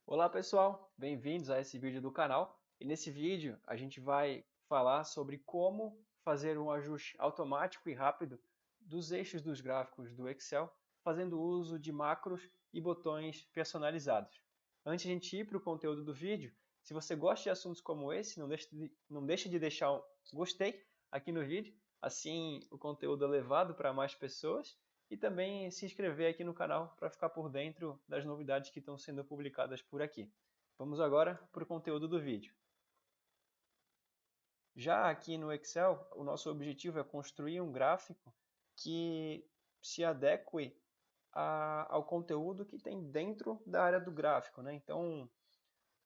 Olá pessoal, bem-vindos a esse vídeo do canal. E nesse vídeo a gente vai falar sobre como fazer um ajuste automático e rápido dos eixos dos gráficos do Excel, fazendo uso de macros e botões personalizados. Antes de a gente ir para o conteúdo do vídeo, se você gosta de assuntos como esse, não deixe de deixar um gostei aqui no vídeo, assim o conteúdo é levado para mais pessoas e também se inscrever aqui no canal para ficar por dentro das novidades que estão sendo publicadas por aqui. Vamos agora para o conteúdo do vídeo. Já aqui no Excel, o nosso objetivo é construir um gráfico que se adeque ao conteúdo que tem dentro da área do gráfico, né? Então,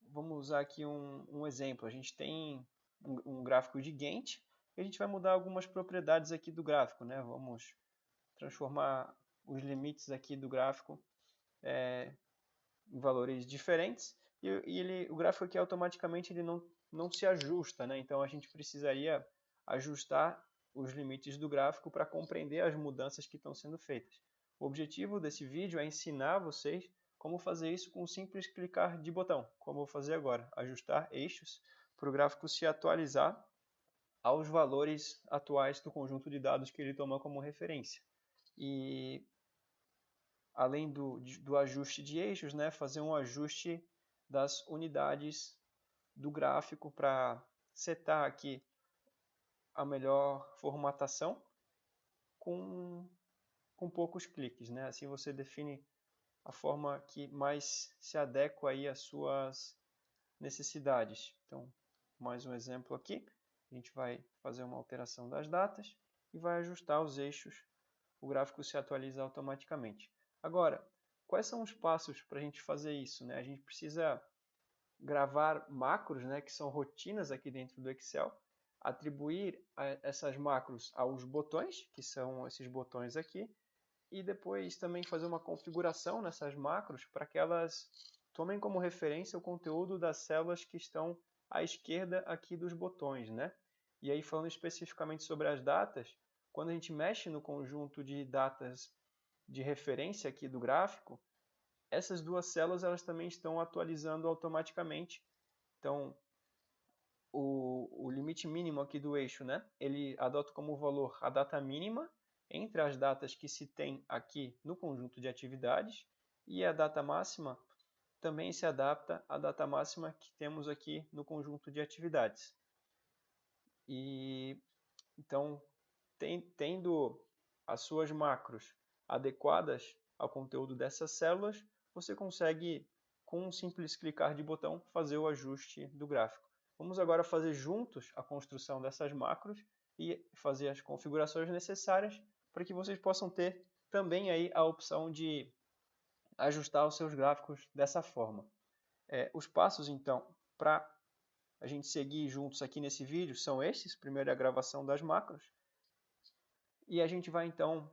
vamos usar aqui um exemplo. A gente tem um gráfico de Gantt e a gente vai mudar algumas propriedades aqui do gráfico, né? Vamos transformar os limites aqui do gráfico em valores diferentes o gráfico aqui automaticamente ele não se ajusta, né? Então a gente precisaria ajustar os limites do gráfico para compreender as mudanças que estão sendo feitas. O objetivo desse vídeo é ensinar vocês como fazer isso com um simples clicar de botão, como eu vou fazer agora, ajustar eixos para o gráfico se atualizar aos valores atuais do conjunto de dados que ele toma como referência. E além do ajuste de eixos, né, fazer um ajuste das unidades do gráfico para setar aqui a melhor formatação com, com poucos cliques, né? Assim você define a forma que mais se adequa aí às suas necessidades. Então, mais um exemplo aqui. A gente vai fazer uma alteração das datas e vai ajustar os eixos. O gráfico se atualiza automaticamente. Agora, quais são os passos para a gente fazer isso, né? A gente precisa gravar macros, né, que são rotinas aqui dentro do Excel, atribuir essas macros aos botões, que são esses botões aqui, e depois também fazer uma configuração nessas macros para que elas tomem como referência o conteúdo das células que estão à esquerda aqui dos botões, né? E aí falando especificamente sobre as datas, quando a gente mexe no conjunto de datas de referência aqui do gráfico, essas duas células elas também estão atualizando automaticamente. Então, o limite mínimo aqui do eixo, né? Ele adota como valor a data mínima entre as datas que se tem aqui no conjunto de atividades e a data máxima também se adapta à data máxima que temos aqui no conjunto de atividades. E então, tendo as suas macros adequadas ao conteúdo dessas células, você consegue, com um simples clicar de botão, fazer o ajuste do gráfico. Vamos agora fazer juntos a construção dessas macros e fazer as configurações necessárias para que vocês possam ter também aí a opção de ajustar os seus gráficos dessa forma. Os passos, então, para a gente seguir juntos aqui nesse vídeo são estes. Primeiro é a gravação das macros. E a gente vai então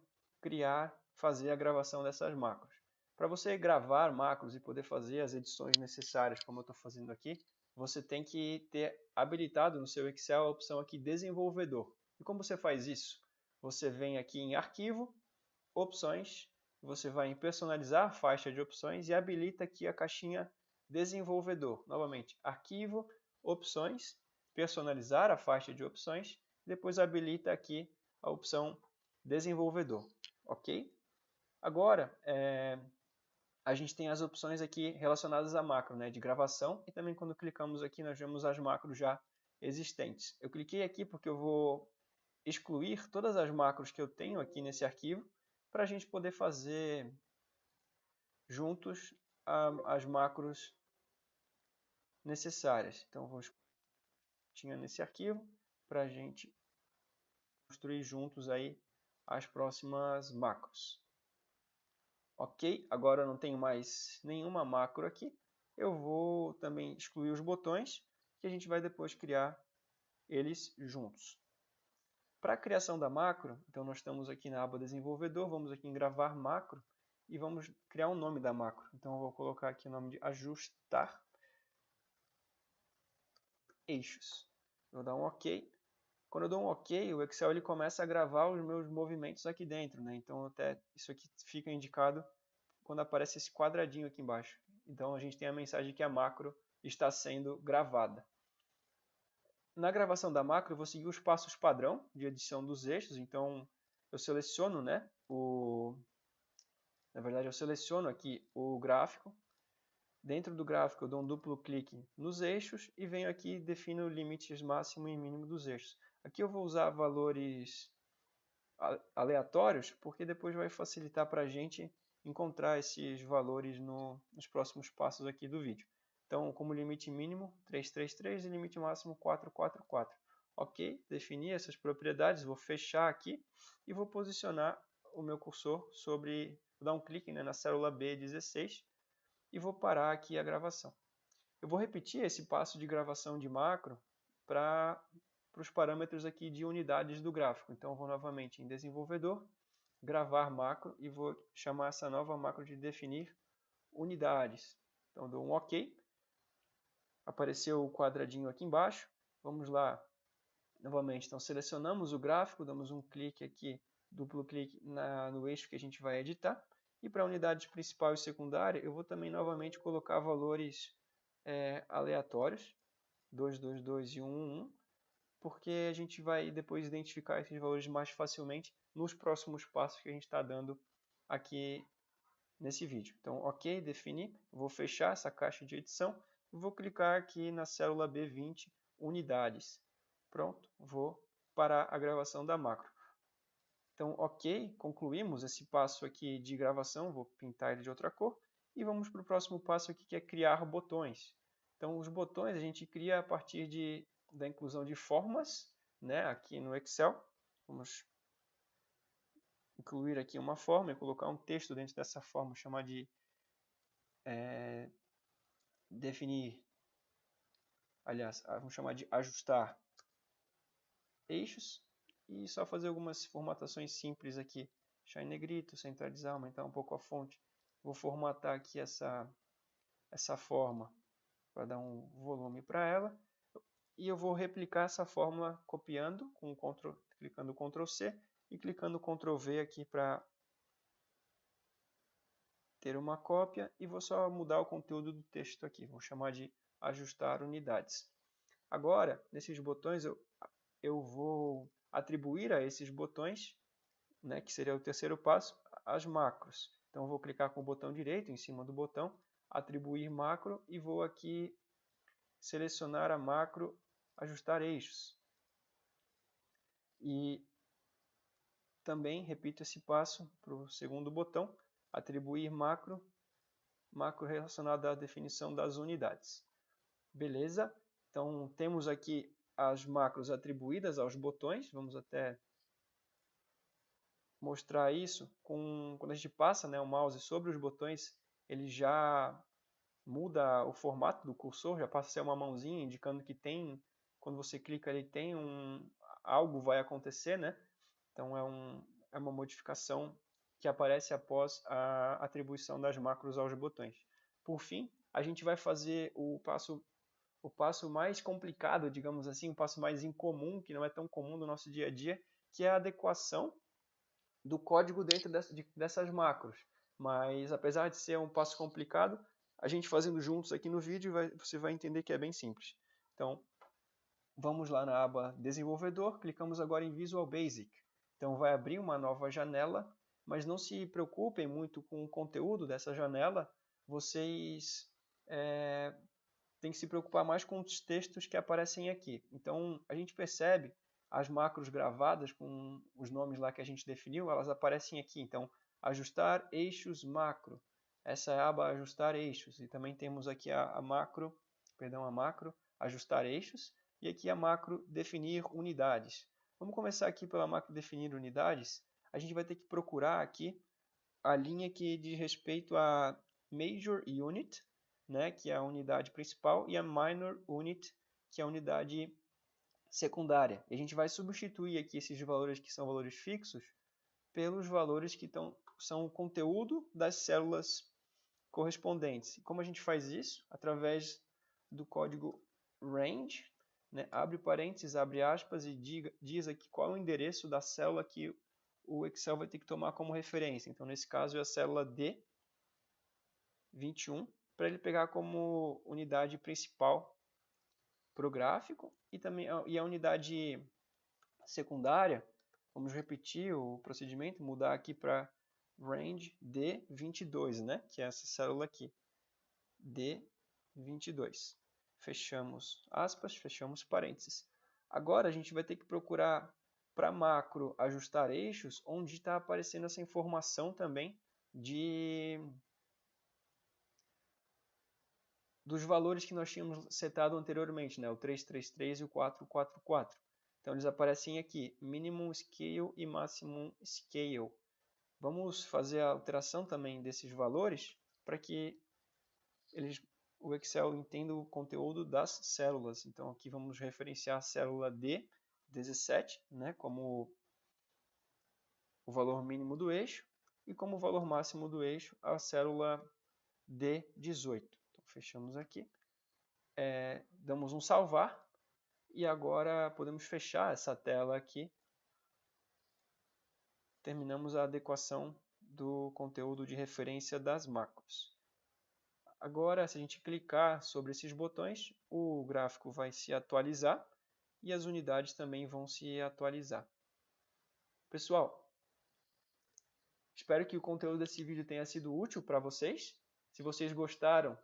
fazer a gravação dessas macros. Para você gravar macros e poder fazer as edições necessárias, como eu estou fazendo aqui, você tem que ter habilitado no seu Excel a opção aqui Desenvolvedor. E como você faz isso? Você vem aqui em Arquivo, Opções, você vai em Personalizar, faixa de opções e habilita aqui a caixinha Desenvolvedor. Novamente, Arquivo, Opções, Personalizar, a faixa de opções, depois habilita aqui a opção Desenvolvedor, ok? Agora, a gente tem as opções aqui relacionadas à macro, né, de gravação, e também quando clicamos aqui nós vemos as macros já existentes. Eu cliquei aqui porque eu vou excluir todas as macros que eu tenho aqui nesse arquivo, para a gente poder fazer juntos as macros necessárias. Então, eu vou tinha nesse arquivo para a gente construir juntos aí as próximas macros. Ok, agora eu não tenho mais nenhuma macro aqui. Eu vou também excluir os botões, que a gente vai depois criar eles juntos. Para a criação da macro, então nós estamos aqui na aba Desenvolvedor, vamos aqui em Gravar Macro e vamos criar um nome da macro. Então eu vou colocar aqui o nome de Ajustar Eixos. Vou dar um OK. Quando eu dou um OK, o Excel ele começa a gravar os meus movimentos aqui dentro, né? Então até isso aqui fica indicado quando aparece esse quadradinho aqui embaixo. Então a gente tem a mensagem que a macro está sendo gravada. Na gravação da macro, eu vou seguir os passos padrão de edição dos eixos. Então eu seleciono, né, na verdade eu seleciono aqui o gráfico. Dentro do gráfico eu dou um duplo clique nos eixos e venho aqui e defino limites máximo e mínimo dos eixos. Aqui eu vou usar valores aleatórios, porque depois vai facilitar para a gente encontrar esses valores nos próximos passos aqui do vídeo. Então, como limite mínimo, 333 e limite máximo 444. Ok, defini essas propriedades, vou fechar aqui e vou posicionar o meu cursor sobre, vou dar um clique, né, na célula B16 e vou parar aqui a gravação. Eu vou repetir esse passo de gravação de macro para os parâmetros aqui de unidades do gráfico. Então, eu vou novamente em desenvolvedor, gravar macro e vou chamar essa nova macro de definir unidades. Então, dou um OK. Apareceu o quadradinho aqui embaixo. Vamos lá novamente. Então, selecionamos o gráfico, damos um clique aqui, duplo clique no eixo que a gente vai editar. E para a unidade principal e secundária, eu vou também novamente colocar valores aleatórios, 2, 2, 2 e 1, 1, porque a gente vai depois identificar esses valores mais facilmente nos próximos passos que a gente está dando aqui nesse vídeo. Então, ok, defini, vou fechar essa caixa de edição e vou clicar aqui na célula B20, unidades. Pronto, vou parar a gravação da macro. Então, ok, concluímos esse passo aqui de gravação, vou pintar ele de outra cor, e vamos para o próximo passo aqui, que é criar botões. Então, os botões a gente cria a partir da inclusão de formas, né, aqui no Excel. Vamos incluir aqui uma forma e colocar um texto dentro dessa forma, chamar de definir, aliás, vamos chamar de ajustar eixos e só fazer algumas formatações simples aqui. Deixar em negrito, centralizar, aumentar um pouco a fonte. Vou formatar aqui essa forma para dar um volume para ela. E eu vou replicar essa fórmula copiando, clicando Ctrl C e clicando Ctrl V aqui para ter uma cópia. E vou só mudar o conteúdo do texto aqui. Vou chamar de ajustar unidades. Agora, nesses botões, eu vou atribuir a esses botões, né, que seria o terceiro passo, as macros. Então, eu vou clicar com o botão direito em cima do botão, atribuir macro e vou aqui selecionar a macro ajustar eixos. E também repito esse passo para o segundo botão, atribuir macro relacionado à definição das unidades. Beleza? Então, temos aqui as macros atribuídas aos botões. Vamos até mostrar isso. Quando a gente passa, né, o mouse sobre os botões, ele já muda o formato do cursor, já passa a ser uma mãozinha indicando que tem, quando você clica ali, tem algo vai acontecer, né? Então é uma modificação que aparece após a atribuição das macros aos botões. Por fim, a gente vai fazer o passo mais complicado, digamos assim, o passo mais incomum, que não é tão comum no nosso dia a dia, que é a adequação do código dentro dessas macros. Mas apesar de ser um passo complicado, a gente fazendo juntos aqui no vídeo, você vai entender que é bem simples. Então, vamos lá na aba Desenvolvedor, clicamos agora em Visual Basic. Então, vai abrir uma nova janela, mas não se preocupem muito com o conteúdo dessa janela, vocês têm que se preocupar mais com os textos que aparecem aqui. Então, a gente percebe as macros gravadas com os nomes lá que a gente definiu, elas aparecem aqui. Então, ajustar eixos macro. Essa é a aba ajustar eixos. E também temos aqui a macro, ajustar eixos. E aqui a macro definir unidades. Vamos começar aqui pela macro definir unidades. A gente vai ter que procurar aqui a linha que diz respeito a Major Unit, né, que é a unidade principal, e a Minor Unit, que é a unidade secundária. E a gente vai substituir aqui esses valores que são valores fixos pelos valores que são o conteúdo das células correspondentes. E como a gente faz isso? Através do código range, né? Abre parênteses, abre aspas e diz aqui qual é o endereço da célula que o Excel vai ter que tomar como referência. Então, nesse caso, é a célula D21. para ele pegar como unidade principal para o gráfico e também a unidade secundária. Vamos repetir o procedimento, mudar aqui para range D22, né? Que é essa célula aqui, D22. Fechamos aspas, fechamos parênteses. Agora a gente vai ter que procurar para macro ajustar eixos, onde está aparecendo essa informação também dos valores que nós tínhamos setado anteriormente, né? O 333 e o 444. Então eles aparecem aqui, minimum scale e maximum scale. Vamos fazer a alteração também desses valores para que o Excel entenda o conteúdo das células. Então aqui vamos referenciar a célula D17, né, como o valor mínimo do eixo, e como valor máximo do eixo a célula D18. Então fechamos aqui, damos um salvar, e agora podemos fechar essa tela aqui. Terminamos a adequação do conteúdo de referência das macros. Agora, se a gente clicar sobre esses botões, o gráfico vai se atualizar e as unidades também vão se atualizar. Pessoal, espero que o conteúdo desse vídeo tenha sido útil para vocês. Se vocês gostaram,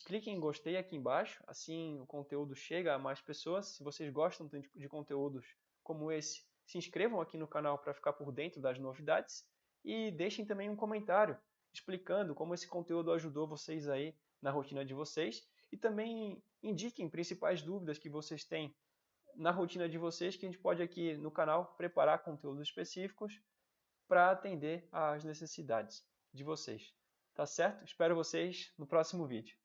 clique em gostei aqui embaixo, assim o conteúdo chega a mais pessoas. Se vocês gostam de conteúdos como esse, se inscrevam aqui no canal para ficar por dentro das novidades e deixem também um comentário explicando como esse conteúdo ajudou vocês aí na rotina de vocês e também indiquem principais dúvidas que vocês têm na rotina de vocês, que a gente pode aqui no canal preparar conteúdos específicos para atender às necessidades de vocês. Tá certo? Espero vocês no próximo vídeo.